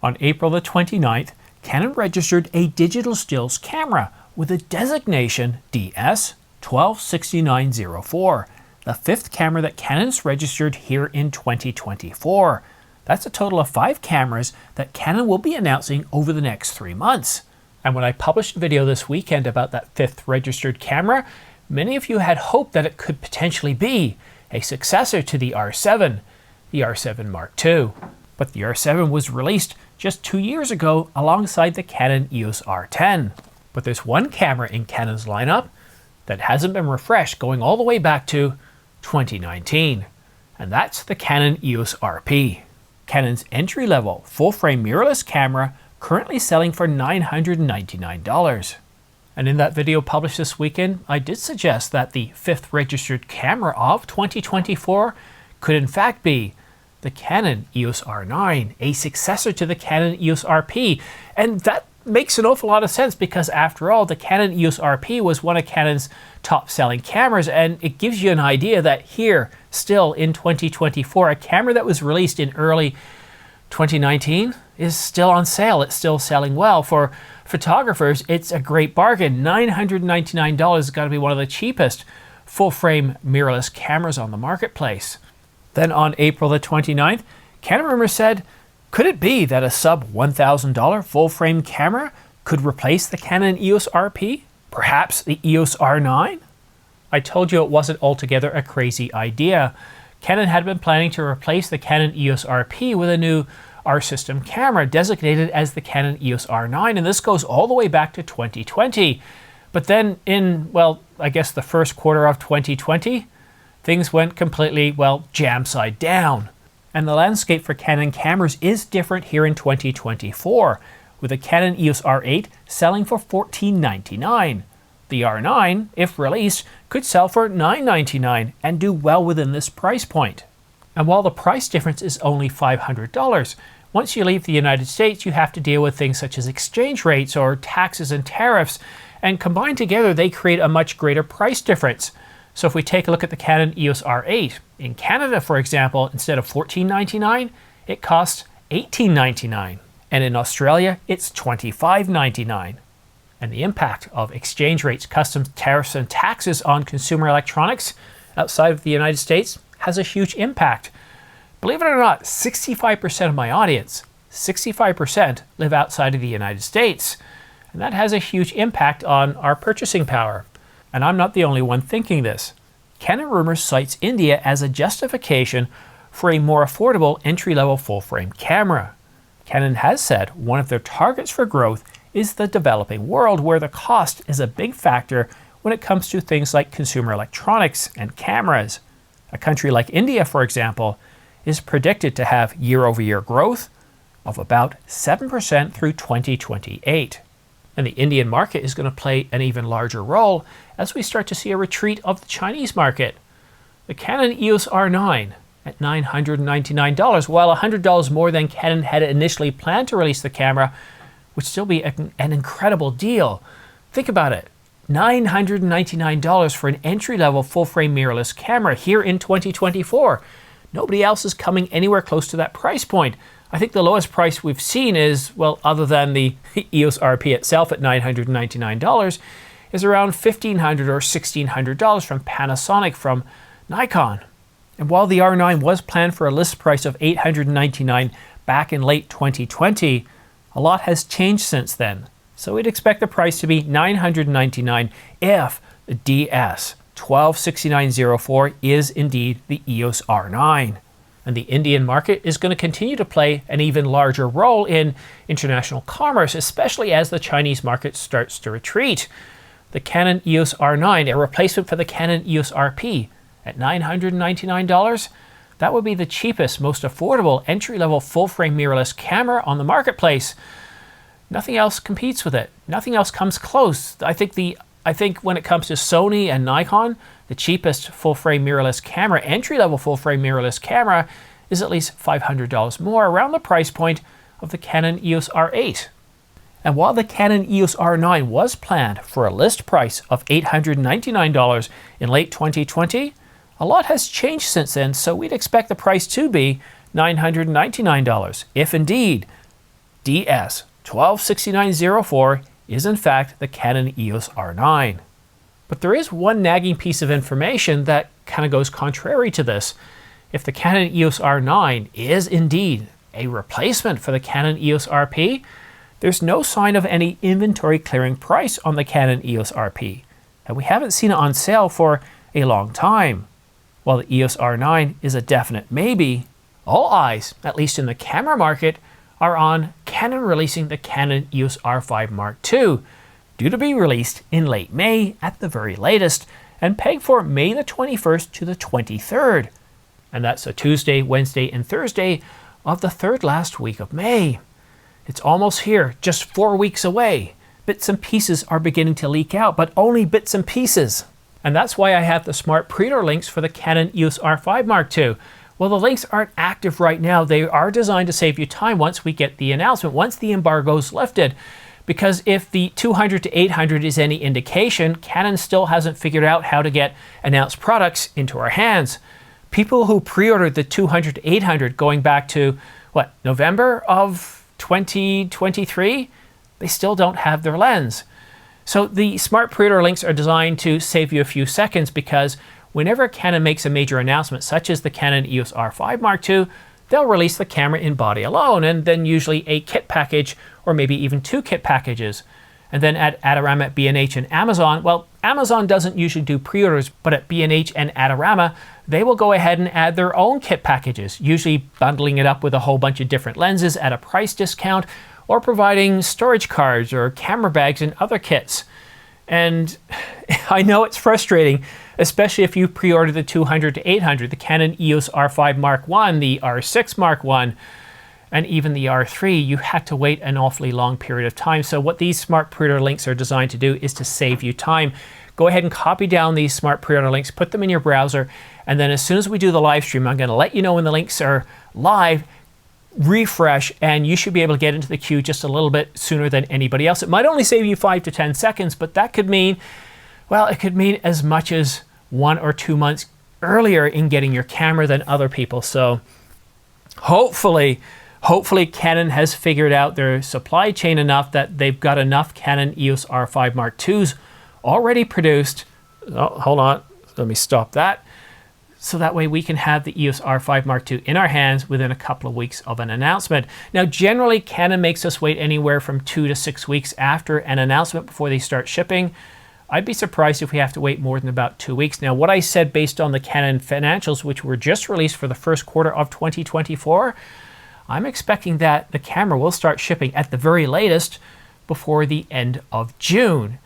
On April the 29th, Canon registered a digital stills camera with a designation DS126904, the fifth camera that Canon's registered here in 2024. That's a total of 5 cameras that Canon will be announcing over the next 3 months. And when I published a video this weekend about that 5th registered camera, many of you had hoped that it could potentially be a successor to the R7, the R7 Mark II. But the R7 was released just 2 years ago alongside the Canon EOS R10. But there's one camera in Canon's lineup that hasn't been refreshed going all the way back to 2019, and that's the Canon EOS RP. Canon's entry-level full-frame mirrorless camera currently selling for $999. And in that video published this weekend, I did suggest that the 5th registered camera of 2024 could in fact be the Canon EOS R9, a successor to the Canon EOS RP. And that makes an awful lot of sense because after all, the Canon EOS RP was one of Canon's top selling cameras, and it gives you an idea that here, still in 2024, a camera that was released in early 2019 is still on sale. It's still selling well. For photographers, it's a great bargain. $999 has got to be one of the cheapest full-frame mirrorless cameras on the marketplace. Then on April the 29th, Canon rumors said, could it be that a sub $1,000 full-frame camera could replace the Canon EOS RP? Perhaps the EOS R9? I told you it wasn't altogether a crazy idea. Canon had been planning to replace the Canon EOS RP with a new R-System camera designated as the Canon EOS R9, and this goes all the way back to 2020. But then in, well, I guess the first quarter of 2020, things went completely, well, jam-side down. And the landscape for Canon cameras is different here in 2024, with the Canon EOS R8 selling for $1499. The R9, if released, could sell for $999 and do well within this price point. And while the price difference is only $500, once you leave the United States, you have to deal with things such as exchange rates or taxes and tariffs, and combined together they create a much greater price difference. So if we take a look at the Canon EOS R8, in Canada, for example, instead of $1499, it costs $1899. And in Australia, it's $25.99. And the impact of exchange rates, customs, tariffs, and taxes on consumer electronics outside of the United States has a huge impact. Believe it or not, 65% of my audience, 65% live outside of the United States. And that has a huge impact on our purchasing power. And I'm not the only one thinking this. Canon Rumors cites India as a justification for a more affordable entry-level full-frame camera. Canon has said one of their targets for growth is the developing world, where the cost is a big factor when it comes to things like consumer electronics and cameras. A country like India, for example, is predicted to have year-over-year growth of about 7% through 2028. And the Indian market is going to play an even larger role as we start to see a retreat of the Chinese market. The Canon EOS R9 at $999, while $100 more than Canon had initially planned to release the camera, would still be an incredible deal. Think about it, $999 for an entry-level full-frame mirrorless camera here in 2024. Nobody else is coming anywhere close to that price point. I think the lowest price we've seen is, well, other than the EOS RP itself at $999, is around $1,500 or $1,600 from Panasonic, from Nikon. And while the R9 was planned for a list price of $899 back in late 2020, a lot has changed since then. So we'd expect the price to be $999 if the DS126904 is indeed the EOS R9. And the Indian market is going to continue to play an even larger role in international commerce, especially as the Chinese market starts to retreat. The Canon EOS R9, a replacement for the Canon EOS RP at $999, that would be the cheapest, most affordable entry-level full-frame mirrorless camera on the marketplace. Nothing else competes with it. Nothing else comes close. I think when it comes to Sony and Nikon, the cheapest full-frame mirrorless camera, entry-level full-frame mirrorless camera, is at least $500 more, around the price point of the Canon EOS R8. And while the Canon EOS R9 was planned for a list price of $899 in late 2020, a lot has changed since then, so we'd expect the price to be $999, if indeed DS126904 is in fact the Canon EOS R9. But there is one nagging piece of information that kind of goes contrary to this. If the Canon EOS R9 is indeed a replacement for the Canon EOS RP, there's no sign of any inventory clearing price on the Canon EOS RP, and we haven't seen it on sale for a long time. While the EOS R9 is a definite maybe, all eyes, at least in the camera market, are on Canon releasing the Canon EOS R5 Mark II, due to be released in late May at the very latest, and pegged for May the 21st to the 23rd. And that's a Tuesday, Wednesday, and Thursday of the third last week of May. It's almost here, just 4 weeks away. Bits and pieces are beginning to leak out, but only bits and pieces. And that's why I have the smart pre-order links for the Canon EOS R5 Mark II. Well, the links aren't active right now. They are designed to save you time once we get the announcement, once the embargo is lifted. Because if the 200 to 800 is any indication, Canon still hasn't figured out how to get announced products into our hands. People who pre-ordered the 200 to 800 going back to, what, November of 2023, they still don't have their lens. So the smart pre-order links are designed to save you a few seconds, because whenever Canon makes a major announcement, such as the Canon EOS R5 Mark II, they'll release the camera in body alone, and then usually a kit package, or maybe even 2 kit packages. And then at Adorama, B&H, and Amazon, well, Amazon doesn't usually do pre-orders, but at B&H and Adorama, they will go ahead and add their own kit packages, usually bundling it up with a whole bunch of different lenses at a price discount, or providing storage cards or camera bags and other kits. And I know it's frustrating, especially if you pre-order the 200 to 800, the Canon EOS R5 Mark I, the R6 Mark I, and even the R3, you had to wait an awfully long period of time. So what these smart pre-order links are designed to do is to save you time. Go ahead and copy down these smart pre-order links, put them in your browser, and then as soon as we do the live stream, I'm going to let you know when the links are live, refresh, and you should be able to get into the queue just a little bit sooner than anybody else. It might only save you 5 to 10 seconds, but that could mean, well, it could mean as much as 1 or 2 months earlier in getting your camera than other people. So hopefully Canon has figured out their supply chain enough that they've got enough Canon EOS R5 Mark IIs already produced. Oh, hold on, let me stop that. So that way we can have the EOS R5 Mark II in our hands within a couple of weeks of an announcement. Now, generally, Canon makes us wait anywhere from 2 to 6 weeks after an announcement before they start shipping. I'd be surprised if we have to wait more than about 2 weeks. Now, what I said based on the Canon financials, which were just released for the first quarter of 2024, I'm expecting that the camera will start shipping at the very latest before the end of June.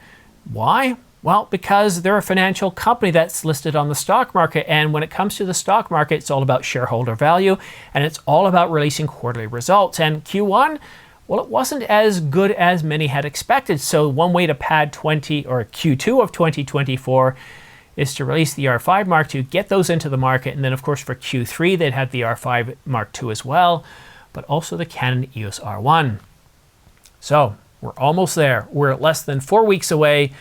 Why? Well, because they're a financial company that's listed on the stock market, and when it comes to the stock market, it's all about shareholder value, and it's all about releasing quarterly results. And Q1, well, it wasn't as good as many had expected. So one way to pad Q2 of 2024 is to release the R5 Mark II, get those into the market, and then of course for Q3 they'd have the R5 Mark II as well, but also the Canon EOS R1. So we're almost there. We're less than 4 weeks away,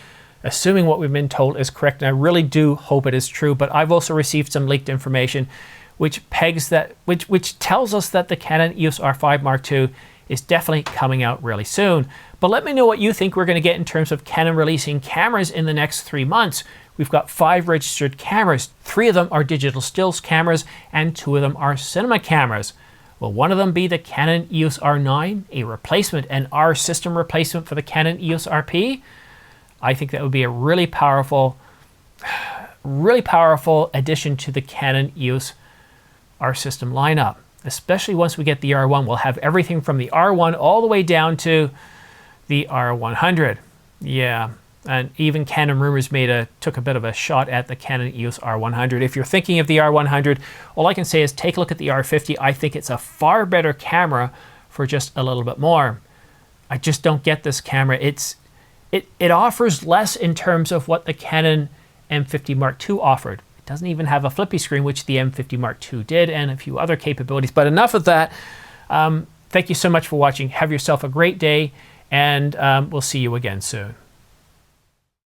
assuming what we've been told is correct, and I really do hope it is true. But I've also received some leaked information which tells us that the Canon EOS R5 Mark II is definitely coming out really soon. But let me know what you think we're going to get in terms of Canon releasing cameras in the next 3 months. We've got 5 registered cameras. 3 of them are digital stills cameras, and 2 of them are cinema cameras. Will one of them be the Canon EOS R9, a replacement, an R system replacement for the Canon EOS RP? I think that would be a really powerful addition to the Canon EOS R system lineup, especially once we get the R1. We'll have everything from the R1 all the way down to the R100. Yeah, and even Canon Rumors took a bit of a shot at the Canon EOS R100. If you're thinking of the R100, all I can say is take a look at the R50. I think it's a far better camera for just a little bit more. I just don't get this camera. It offers less in terms of what the Canon M50 Mark II offered. It doesn't even have a flippy screen, which the M50 Mark II did, and a few other capabilities. But enough of that. Thank you so much for watching. Have yourself a great day, and we'll see you again soon.